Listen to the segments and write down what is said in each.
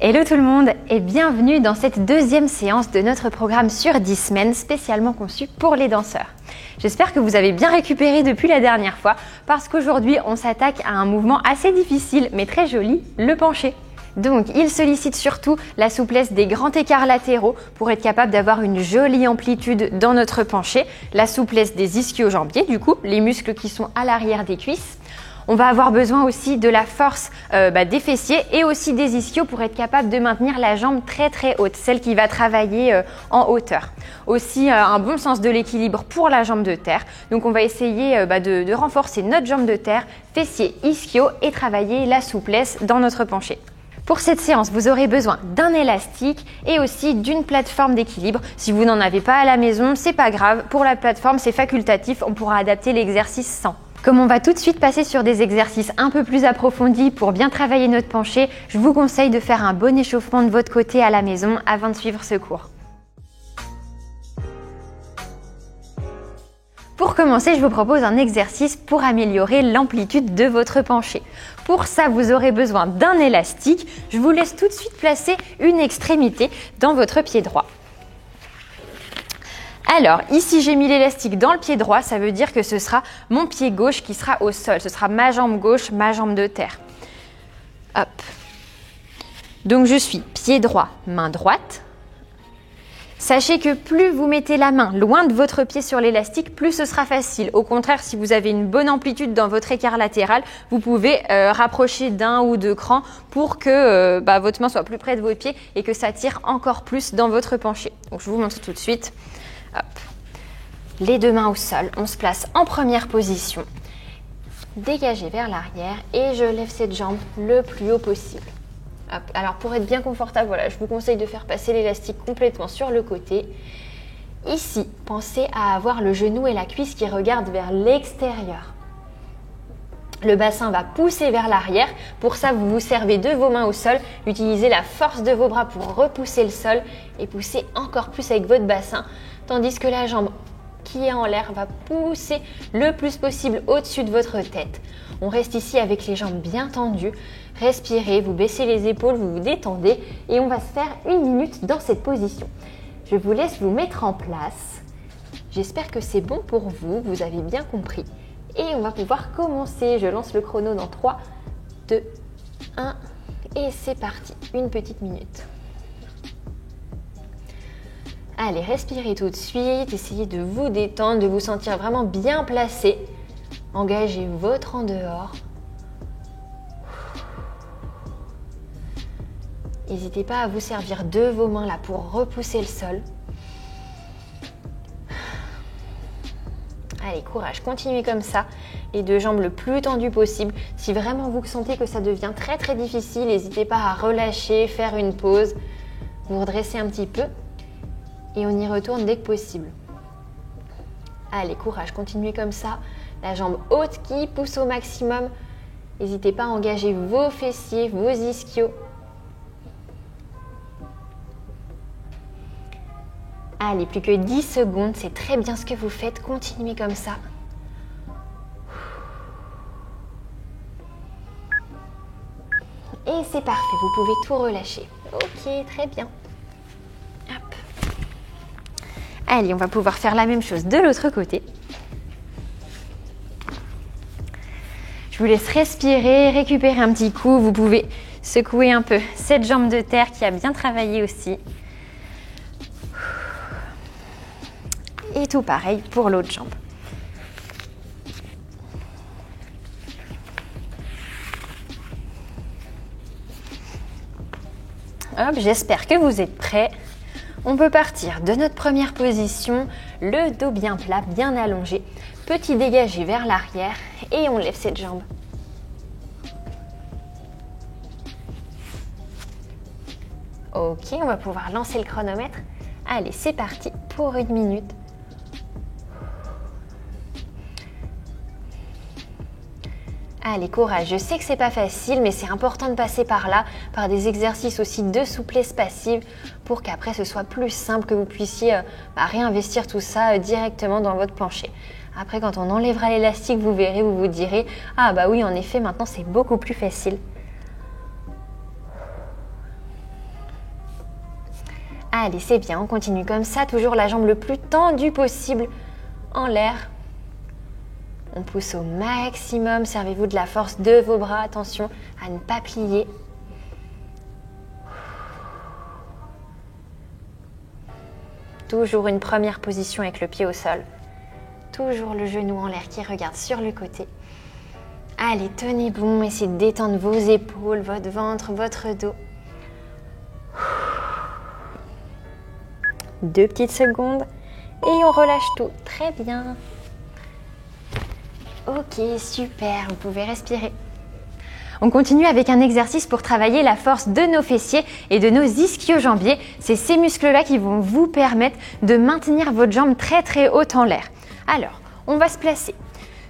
Hello tout le monde et bienvenue dans cette deuxième séance de notre programme sur 10 semaines spécialement conçu pour les danseurs. J'espère que vous avez bien récupéré depuis la dernière fois parce qu'aujourd'hui on s'attaque à un mouvement assez difficile mais très joli, le penché. Donc il sollicite surtout la souplesse des grands écarts latéraux pour être capable d'avoir une jolie amplitude dans notre penché, la souplesse des ischio-jambiers du coup, les muscles qui sont à l'arrière des cuisses. On va avoir besoin aussi de la force des fessiers et aussi des ischios pour être capable de maintenir la jambe très très haute, celle qui va travailler en hauteur. Aussi un bon sens de l'équilibre pour la jambe de terre. Donc on va essayer de renforcer notre jambe de terre, fessiers, ischios et travailler la souplesse dans notre penché. Pour cette séance, vous aurez besoin d'un élastique et aussi d'une plateforme d'équilibre. Si vous n'en avez pas à la maison, c'est pas grave. Pour la plateforme, c'est facultatif, on pourra adapter l'exercice sans. Comme on va tout de suite passer sur des exercices un peu plus approfondis pour bien travailler notre penché, je vous conseille de faire un bon échauffement de votre côté à la maison avant de suivre ce cours. Pour commencer, je vous propose un exercice pour améliorer l'amplitude de votre penché. Pour ça, vous aurez besoin d'un élastique. Je vous laisse tout de suite placer une extrémité dans votre pied droit. Alors, ici, j'ai mis l'élastique dans le pied droit, ça veut dire que ce sera mon pied gauche qui sera au sol. Ce sera ma jambe gauche, ma jambe de terre. Hop. Donc, je suis pied droit, main droite. Sachez que plus vous mettez la main loin de votre pied sur l'élastique, plus ce sera facile. Au contraire, si vous avez une bonne amplitude dans votre écart latéral, vous pouvez rapprocher d'un ou deux crans pour que votre main soit plus près de vos pieds et que ça tire encore plus dans votre penché. Donc, je vous montre tout de suite. Hop. Les deux mains au sol, on se place en première position, dégagé vers l'arrière et je lève cette jambe le plus haut possible. Hop. Alors pour être bien confortable, voilà, je vous conseille de faire passer l'élastique complètement sur le côté. Ici, pensez à avoir le genou et la cuisse qui regardent vers l'extérieur. Le bassin va pousser vers l'arrière. Pour ça, vous vous servez de vos mains au sol. Utilisez la force de vos bras pour repousser le sol et pousser encore plus avec votre bassin. Tandis que la jambe qui est en l'air va pousser le plus possible au-dessus de votre tête. On reste ici avec les jambes bien tendues. Respirez, vous baissez les épaules, vous vous détendez et on va se faire 1 minute dans cette position. Je vous laisse vous mettre en place. J'espère que c'est bon pour vous, vous avez bien compris. Et on va pouvoir commencer. Je lance le chrono dans 3, 2, 1 et c'est parti. 1 petite minute. Allez, respirez tout de suite. Essayez de vous détendre, de vous sentir vraiment bien placé. Engagez votre en dehors. N'hésitez pas à vous servir de vos mains là pour repousser le sol. Allez, courage, continuez comme ça, les deux jambes le plus tendues possible. Si vraiment vous sentez que ça devient très très difficile, n'hésitez pas à relâcher, faire une pause, vous redressez un petit peu et on y retourne dès que possible. Allez, courage, continuez comme ça, la jambe haute qui pousse au maximum. N'hésitez pas à engager vos fessiers, vos ischios. Allez, plus que 10 secondes, c'est très bien ce que vous faites, continuez comme ça. Et c'est parfait, vous pouvez tout relâcher. Ok, très bien. Hop. Allez, on va pouvoir faire la même chose de l'autre côté. Je vous laisse respirer, récupérer un petit coup. Vous pouvez secouer un peu cette jambe de terre qui a bien travaillé aussi. Et tout pareil pour l'autre jambe. Hop, j'espère que vous êtes prêts. On peut partir de notre première position, le dos bien plat, bien allongé, petit dégagé vers l'arrière et on lève cette jambe. Ok, on va pouvoir lancer le chronomètre. Allez, c'est parti pour 1 minute. Allez, courage, je sais que c'est pas facile, mais c'est important de passer par là, par des exercices aussi de souplesse passive pour qu'après ce soit plus simple, que vous puissiez réinvestir tout ça directement dans votre penché. Après, quand on enlèvera l'élastique, vous verrez, vous vous direz « Ah bah oui, en effet, maintenant c'est beaucoup plus facile ». Allez, c'est bien, on continue comme ça, toujours la jambe le plus tendue possible en l'air. On pousse au maximum, servez-vous de la force de vos bras, attention à ne pas plier. Toujours une première position avec le pied au sol. Toujours le genou en l'air qui regarde sur le côté. Allez, tenez bon, essayez de détendre vos épaules, votre ventre, votre dos. 2 petites secondes et on relâche tout. Très bien. Ok, super, vous pouvez respirer. On continue avec un exercice pour travailler la force de nos fessiers et de nos ischio-jambiers. C'est ces muscles-là qui vont vous permettre de maintenir votre jambe très très haute en l'air. Alors, on va se placer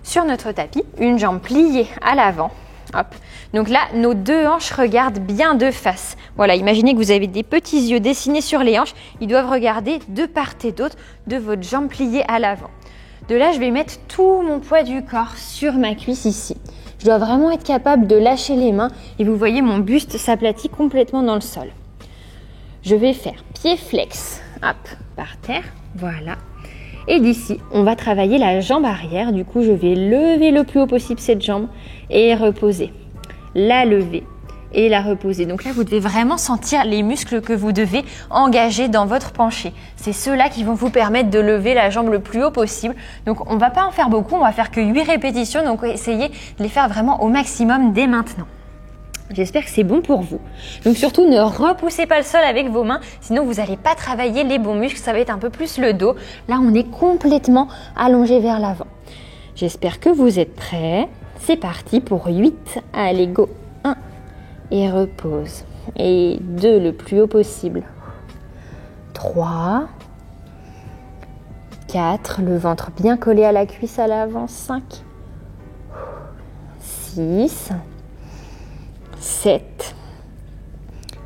sur notre tapis, une jambe pliée à l'avant. Hop. Donc là, nos 2 hanches regardent bien de face. Voilà, imaginez que vous avez des petits yeux dessinés sur les hanches. Ils doivent regarder de part et d'autre de votre jambe pliée à l'avant. De là, je vais mettre tout mon poids du corps sur ma cuisse ici. Je dois vraiment être capable de lâcher les mains et vous voyez mon buste s'aplatit complètement dans le sol. Je vais faire pied flex, hop, par terre, voilà. Et d'ici, on va travailler la jambe arrière. Du coup, je vais lever le plus haut possible cette jambe et reposer. La lever et la reposer. Donc là, vous devez vraiment sentir les muscles que vous devez engager dans votre penché. C'est ceux-là qui vont vous permettre de lever la jambe le plus haut possible. Donc, on ne va pas en faire beaucoup, on va faire que 8 répétitions. Donc, essayez de les faire vraiment au maximum dès maintenant. J'espère que c'est bon pour vous. Donc surtout, ne repoussez pas le sol avec vos mains, sinon vous n'allez pas travailler les bons muscles, ça va être un peu plus le dos. Là, on est complètement allongé vers l'avant. J'espère que vous êtes prêts. C'est parti pour 8. Allez, go. 1 et repose. Et 2 le plus haut possible. 3. 4, le ventre bien collé à la cuisse à l'avant. 5. 6. 7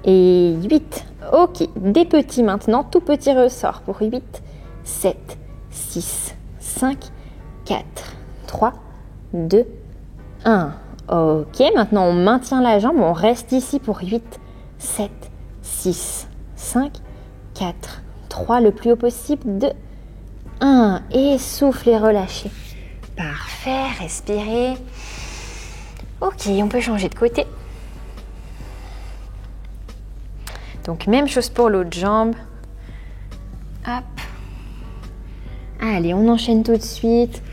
et 8. Ok, des petits maintenant, tout petit ressort pour 8, 7, 6, 5, 4, 3, 2, 1. Ok, maintenant on maintient la jambe, on reste ici pour 8, 7, 6, 5, 4, 3, le plus haut possible, 2, 1. Et souffle et relâchez. Parfait, respirez. Ok, on peut changer de côté. Donc, même chose pour l'autre jambe. Hop. Allez, on enchaîne tout de suite.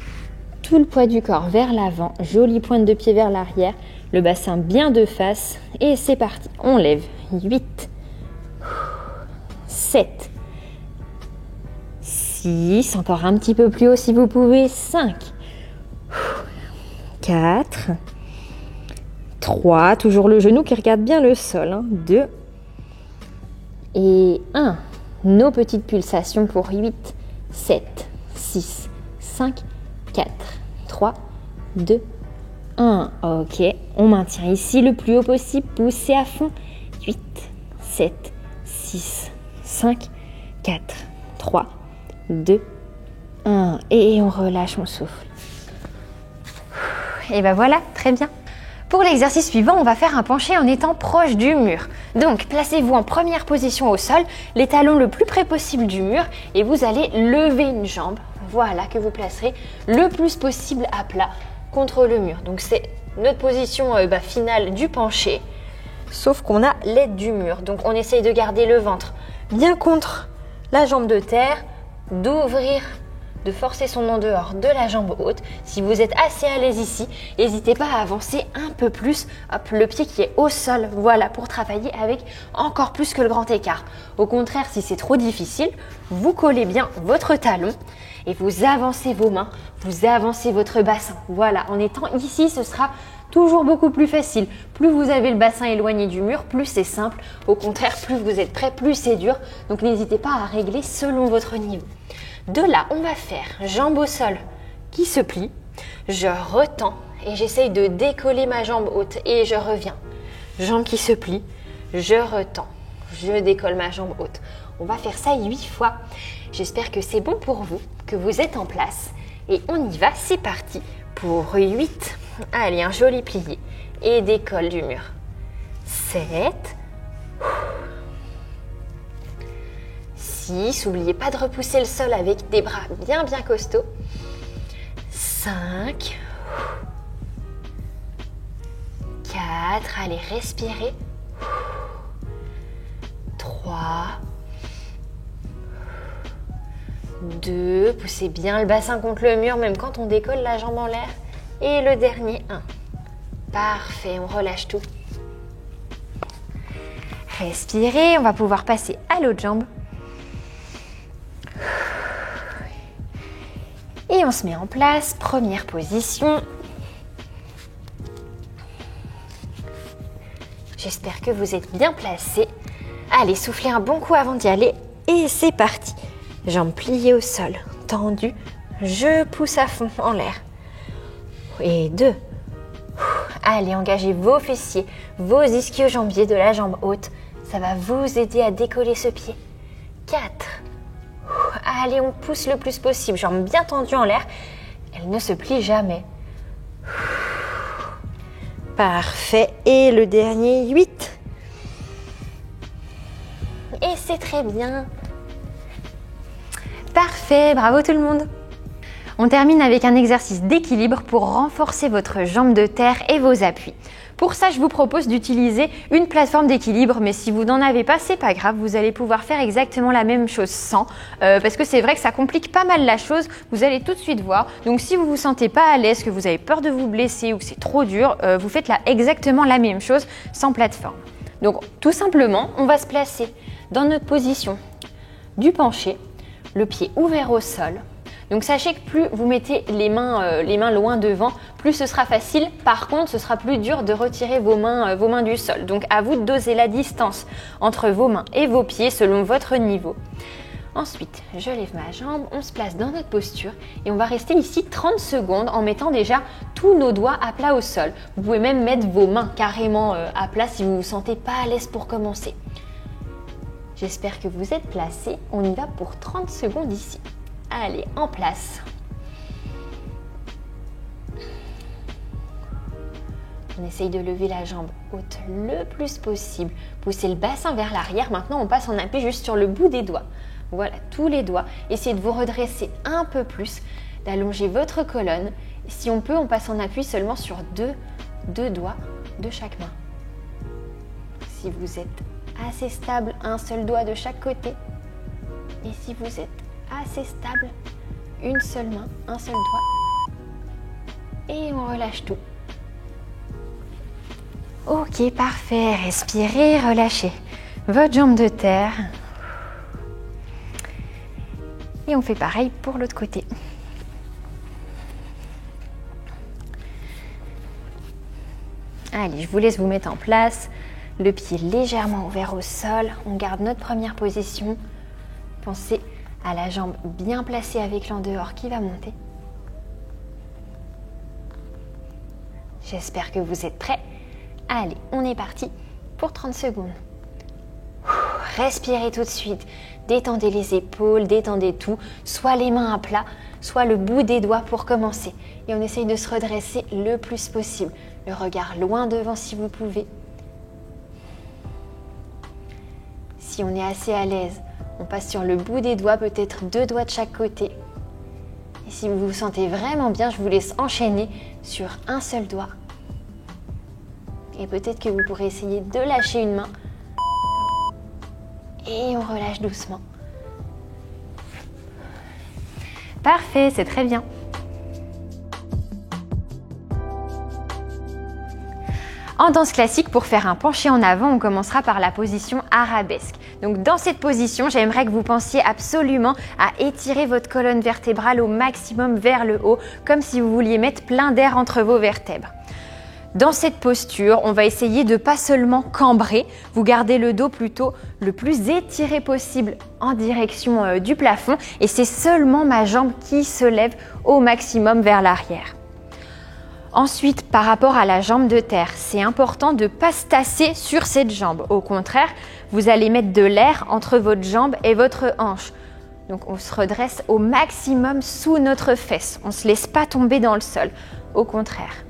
Tout le poids du corps vers l'avant. Jolie pointe de pied vers l'arrière. Le bassin bien de face. Et c'est parti. On lève. 8. 7. 6. Encore un petit peu plus haut si vous pouvez. 5. 4. 3. Toujours le genou qui regarde bien le sol. 2. Et 1. Nos petites pulsations pour 8, 7, 6, 5, 4, 3, 2, 1. Ok, on maintient ici le plus haut possible. Poussez à fond. 8, 7, 6, 5, 4, 3, 2, 1. Et on relâche, on souffle. Et ben voilà, très bien. Pour l'exercice suivant, on va faire un penché en étant proche du mur. Donc, placez-vous en première position au sol, les talons le plus près possible du mur et vous allez lever une jambe, voilà, que vous placerez le plus possible à plat contre le mur. Donc, c'est notre position finale du penché, sauf qu'on a l'aide du mur. Donc, on essaye de garder le ventre bien contre la jambe de terre, d'ouvrir, de forcer son en dehors de la jambe haute. Si vous êtes assez à l'aise ici, n'hésitez pas à avancer un peu plus. Hop, le pied qui est au sol, voilà, pour travailler avec encore plus que le grand écart. Au contraire, si c'est trop difficile, vous collez bien votre talon et vous avancez vos mains, vous avancez votre bassin. Voilà, en étant ici, ce sera toujours beaucoup plus facile. Plus vous avez le bassin éloigné du mur, plus c'est simple. Au contraire, plus vous êtes prêt, plus c'est dur. Donc n'hésitez pas à régler selon votre niveau. De là, on va faire jambe au sol qui se plie. Je retends et j'essaye de décoller ma jambe haute et je reviens. Jambe qui se plie, je retends, je décolle ma jambe haute. On va faire ça 8 fois. J'espère que c'est bon pour vous, que vous êtes en place. Et on y va, c'est parti pour 8. Allez, un joli plié et décolle du mur. 7. 6, n'oubliez pas de repousser le sol avec des bras bien costauds. 5, 4, allez, respirez. 3, 2, poussez bien le bassin contre le mur, même quand on décolle la jambe en l'air. Et le dernier, 1. Parfait, on relâche tout. Respirez, on va pouvoir passer à l'autre jambe. Et on se met en place, première position. J'espère que vous êtes bien placés. Allez, soufflez un bon coup avant d'y aller. Et c'est parti. Jambes pliées au sol, tendues. Je pousse à fond en l'air. Et 2. Allez, engagez vos fessiers, vos ischio-jambiers de la jambe haute. Ça va vous aider à décoller ce pied. 4. Allez, on pousse le plus possible. Jambes bien tendues en l'air. Elles ne se plient jamais. Parfait. Et le dernier, 8. Et c'est très bien. Parfait. Bravo tout le monde. On termine avec un exercice d'équilibre pour renforcer votre jambe de terre et vos appuis. Pour ça, je vous propose d'utiliser une plateforme d'équilibre, mais si vous n'en avez pas, c'est pas grave, vous allez pouvoir faire exactement la même chose sans, parce que c'est vrai que ça complique pas mal la chose, vous allez tout de suite voir. Donc si vous vous sentez pas à l'aise, que vous avez peur de vous blesser ou que c'est trop dur, vous faites là exactement la même chose sans plateforme. Donc tout simplement, on va se placer dans notre position du penché, le pied ouvert au sol. Donc sachez que plus vous mettez les mains loin devant, plus ce sera facile. Par contre, ce sera plus dur de retirer vos mains du sol. Donc à vous de doser la distance entre vos mains et vos pieds selon votre niveau. Ensuite, je lève ma jambe, on se place dans notre posture et on va rester ici 30 secondes en mettant déjà tous nos doigts à plat au sol. Vous pouvez même mettre vos mains carrément à plat si vous ne vous sentez pas à l'aise pour commencer. J'espère que vous êtes placés. On y va pour 30 secondes ici. Allez, en place. On essaye de lever la jambe haute le plus possible. Poussez le bassin vers l'arrière. Maintenant, on passe en appui juste sur le bout des doigts. Voilà, tous les doigts. Essayez de vous redresser un peu plus, d'allonger votre colonne. Si on peut, on passe en appui seulement sur deux doigts de chaque main. Si vous êtes assez stable, un seul doigt de chaque côté. Et si vous êtes assez stable, une seule main, un seul doigt. Et on relâche tout. Ok, parfait. Respirez, relâchez votre jambe de terre. Et on fait pareil pour l'autre côté. Allez, je vous laisse vous mettre en place. Le pied légèrement ouvert au sol. On garde notre première position. Pensez à la jambe bien placée avec l'endehors qui va monter. J'espère que vous êtes prêts. Allez, on est parti pour 30 secondes. Respirez tout de suite. Détendez les épaules, détendez tout. Soit les mains à plat, soit le bout des doigts pour commencer. Et on essaye de se redresser le plus possible. Le regard loin devant si vous pouvez. Si on est assez à l'aise, on passe sur le bout des doigts, peut-être 2 doigts de chaque côté. Et si vous vous sentez vraiment bien, je vous laisse enchaîner sur un seul doigt. Et peut-être que vous pourrez essayer de lâcher une main. Et on relâche doucement. Parfait, c'est très bien. En danse classique, pour faire un penché en avant, on commencera par la position arabesque. Donc dans cette position, j'aimerais que vous pensiez absolument à étirer votre colonne vertébrale au maximum vers le haut, comme si vous vouliez mettre plein d'air entre vos vertèbres. Dans cette posture, on va essayer de pas seulement cambrer, vous gardez le dos plutôt le plus étiré possible en direction du plafond et c'est seulement ma jambe qui se lève au maximum vers l'arrière. Ensuite, par rapport à la jambe de terre, c'est important de ne pas se tasser sur cette jambe. Au contraire, vous allez mettre de l'air entre votre jambe et votre hanche. Donc on se redresse au maximum sous notre fesse. On ne se laisse pas tomber dans le sol. Au contraire.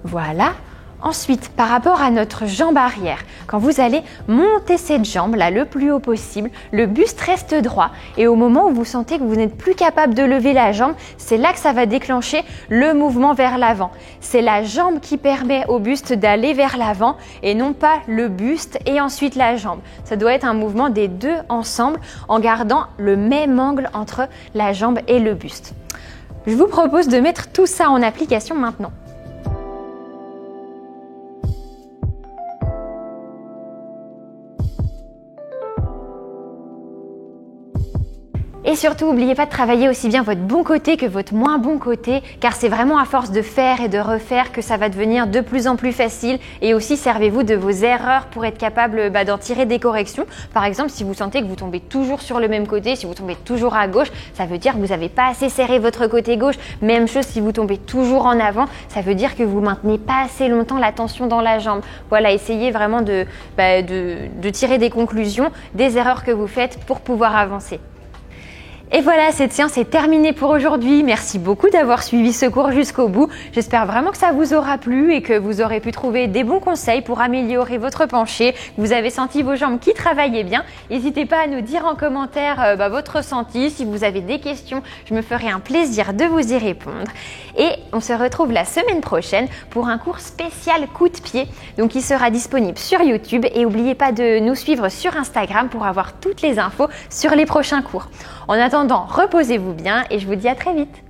Voilà, Ensuite, par rapport à notre jambe arrière, quand vous allez monter cette jambe là le plus haut possible, le buste reste droit et au moment où vous sentez que vous n'êtes plus capable de lever la jambe, c'est là que ça va déclencher le mouvement vers l'avant. C'est la jambe qui permet au buste d'aller vers l'avant et non pas le buste et ensuite la jambe. Ça doit être un mouvement des deux ensemble en gardant le même angle entre la jambe et le buste. Je vous propose de mettre tout ça en application maintenant. Et surtout, n'oubliez pas de travailler aussi bien votre bon côté que votre moins bon côté, car c'est vraiment à force de faire et de refaire que ça va devenir de plus en plus facile. Et aussi, servez-vous de vos erreurs pour être capable d'en tirer des corrections. Par exemple, si vous sentez que vous tombez toujours sur le même côté, si vous tombez toujours à gauche, ça veut dire que vous n'avez pas assez serré votre côté gauche. Même chose si vous tombez toujours en avant, ça veut dire que vous maintenez pas assez longtemps la tension dans la jambe. Voilà, essayez vraiment de tirer des conclusions des erreurs que vous faites pour pouvoir avancer. Et voilà, cette séance est terminée pour aujourd'hui. Merci beaucoup d'avoir suivi ce cours jusqu'au bout. J'espère vraiment que ça vous aura plu et que vous aurez pu trouver des bons conseils pour améliorer votre penché, que vous avez senti vos jambes qui travaillaient bien. N'hésitez pas à nous dire en commentaire votre ressenti. Si vous avez des questions, je me ferai un plaisir de vous y répondre. Et on se retrouve la semaine prochaine pour un cours spécial coup de pied. Donc il sera disponible sur YouTube et n'oubliez pas de nous suivre sur Instagram pour avoir toutes les infos sur les prochains cours. En attendant, reposez-vous bien et je vous dis à très vite.